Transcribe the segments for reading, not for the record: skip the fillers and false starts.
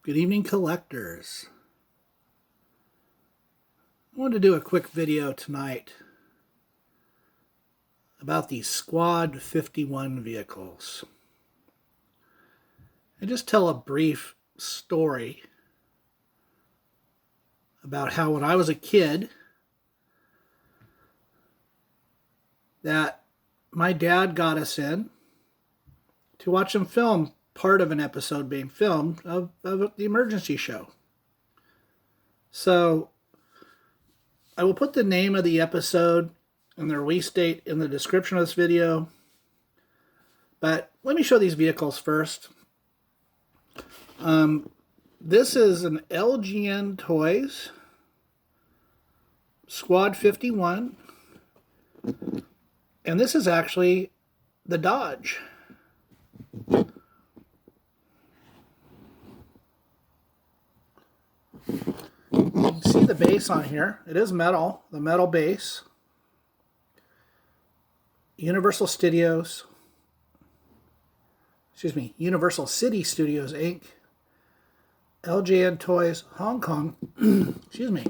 Good evening, collectors. I wanted to do a quick video tonight about the Squad 51 vehicles and just tell a brief story about how when I was a kid that my dad got us in to watch him film part of an episode being filmed of the emergency show. So I will put the name of the episode and the release date in the description of this video. But let me show these vehicles first. This is an LGN Toys Squad 51. And this is actually the Dodge. You can see the base on here. It is metal, the metal base. Universal City Studios Inc. LJN Toys Hong Kong. Excuse me.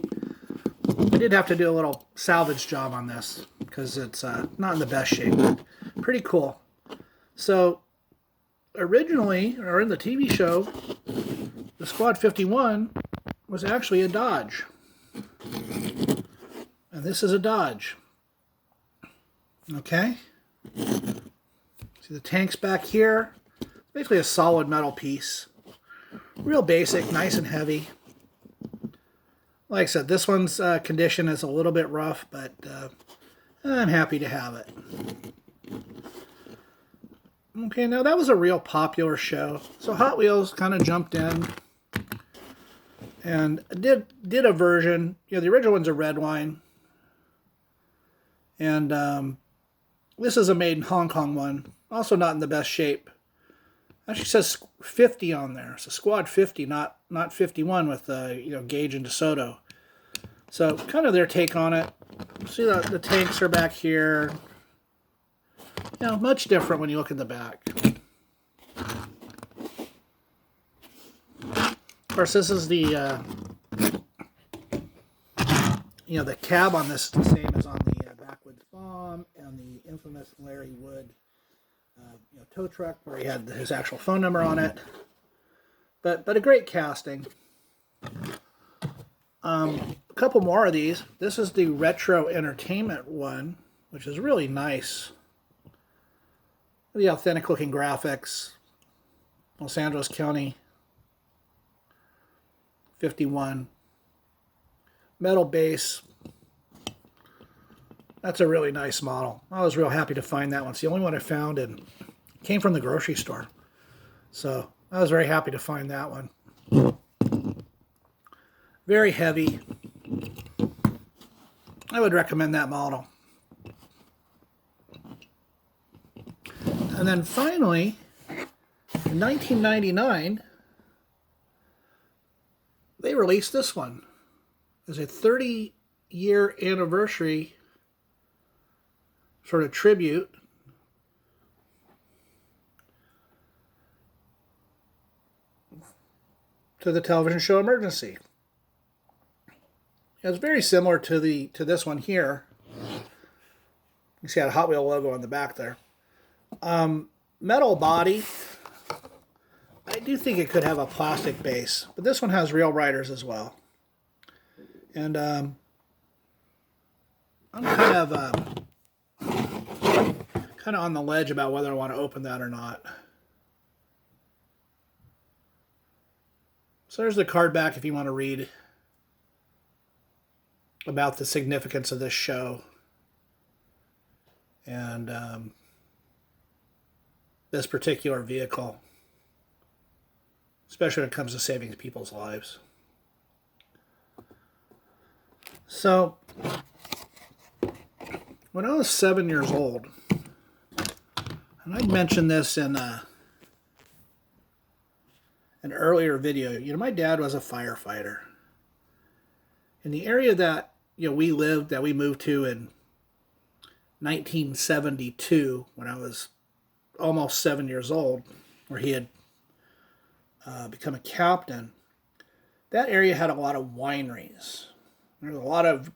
I did have to do a little salvage job on this because it's not in the best shape. Pretty cool. So originally, or in the TV show, the Squad 51 was actually a Dodge. And this is a Dodge. Okay? See the tanks back here? Basically a solid metal piece. Real basic, nice and heavy. Like I said, this one's condition is a little bit rough, but I'm happy to have it. Okay, now that was a real popular show. So Hot Wheels kind of jumped in and did a version. You know, the original one's a red wine. And this is a made in Hong Kong one. Also not in the best shape. Actually says 50 on there. So Squad 50, not 51 with Gage and DeSoto. So kind of their take on it. See the tanks are back here. You know, much different when you look at the back. Of course, this is the the cab on this is the same as on the Backwoods Bomb and the infamous Larry Wood tow truck where he had his actual phone number on it. But a great casting. A couple more of these. This is the Retro Entertainment one, which is really nice. The authentic looking graphics. Los Angeles County 51. Metal base. That's a really nice model. I was real happy to find that one. It's the only one I found and came from the grocery store. So I was very happy to find that one. Very heavy. I would recommend that model. And then finally, in 1999, they released this one as a 30-year anniversary sort of tribute. To the television show Emergency. It's very similar to this one here. You see, it had a Hot Wheel logo on the back there. Metal body. I do think it could have a plastic base, but this one has real riders as well. And I'm kind of on the ledge about whether I want to open that or not. So there's the card back if you want to read about the significance of this show and this particular vehicle, especially when it comes to saving people's lives. So when I was 7 years old, and I mentioned this in an earlier video, my dad was a firefighter. In the area that we moved to in 1972, when I was almost 7 years old, where he had become a captain. that area had a lot of wineries. There's a lot of,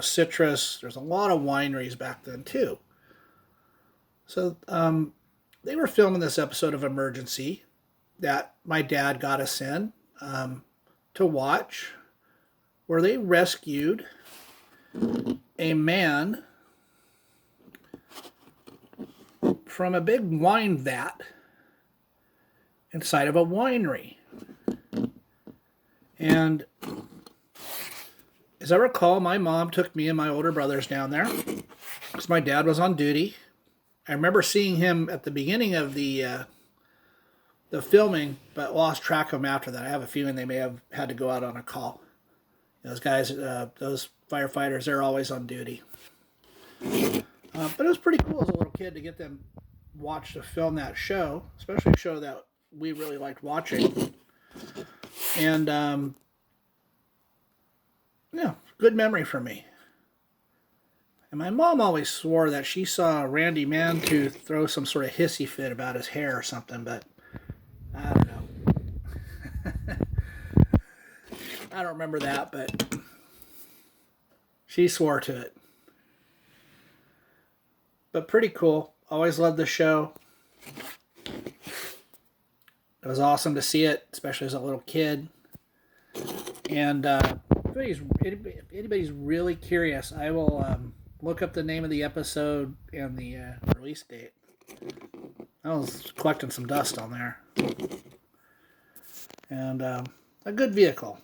citrus. There's a lot of wineries back then too. So they were filming this episode of Emergency that my dad got us in to watch, where they rescued a man from a big wine vat inside of a winery. And as I recall, my mom took me and my older brothers down there because my dad was on duty. I remember seeing him at the beginning of the filming, but lost track of him after that. I have a feeling they may have had to go out on a call. Those guys, those firefighters, they're always on duty. But it was pretty cool as a little kid to get them watch to film that show, especially a show that we really liked watching. And good memory for me. And my mom always swore that she saw Randy Mantooth throw some sort of hissy fit about his hair or something, but I don't know. I don't remember that, but she swore to it. But pretty cool. Always loved the show. It was awesome to see it, especially as a little kid. And if anybody's really curious, I will look up the name of the episode and the release date. I was collecting some dust on there. And a good vehicle.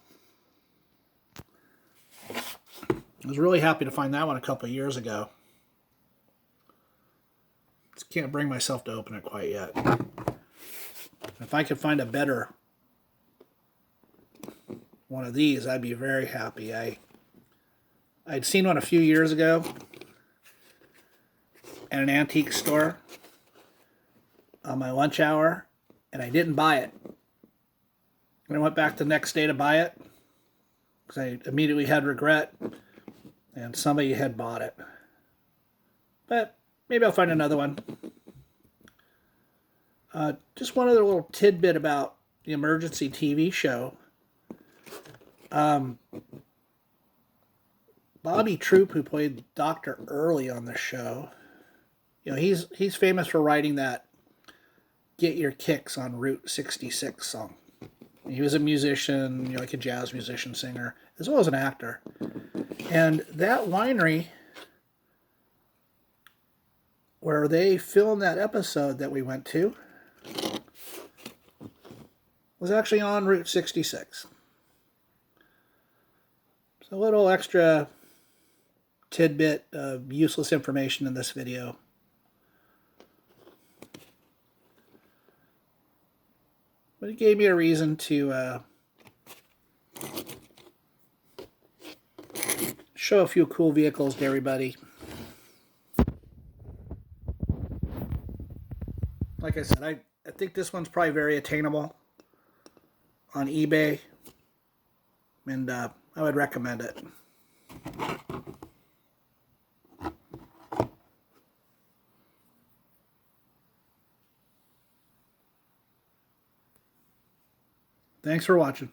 I was really happy to find that one a couple of years ago. Just can't bring myself to open it quite yet. If I could find a better one of these, I'd be very happy. I'd seen one a few years ago at an antique store on my lunch hour, and I didn't buy it. And I went back the next day to buy it because I immediately had regret, and somebody had bought it. But maybe I'll find another one. Just one other little tidbit about the Emergency TV show. Bobby Troop, who played Dr. Early on the show, he's famous for writing that "Get Your Kicks on Route 66" song. He was a musician, like a jazz musician, singer, as well as an actor. And that winery where they filmed that episode that we went to was actually on Route 66. So a little extra tidbit of useless information in this video. But it gave me a reason to show a few cool vehicles to everybody. Like I said, I think this one's probably very attainable on eBay, and I would recommend it. Thanks for watching.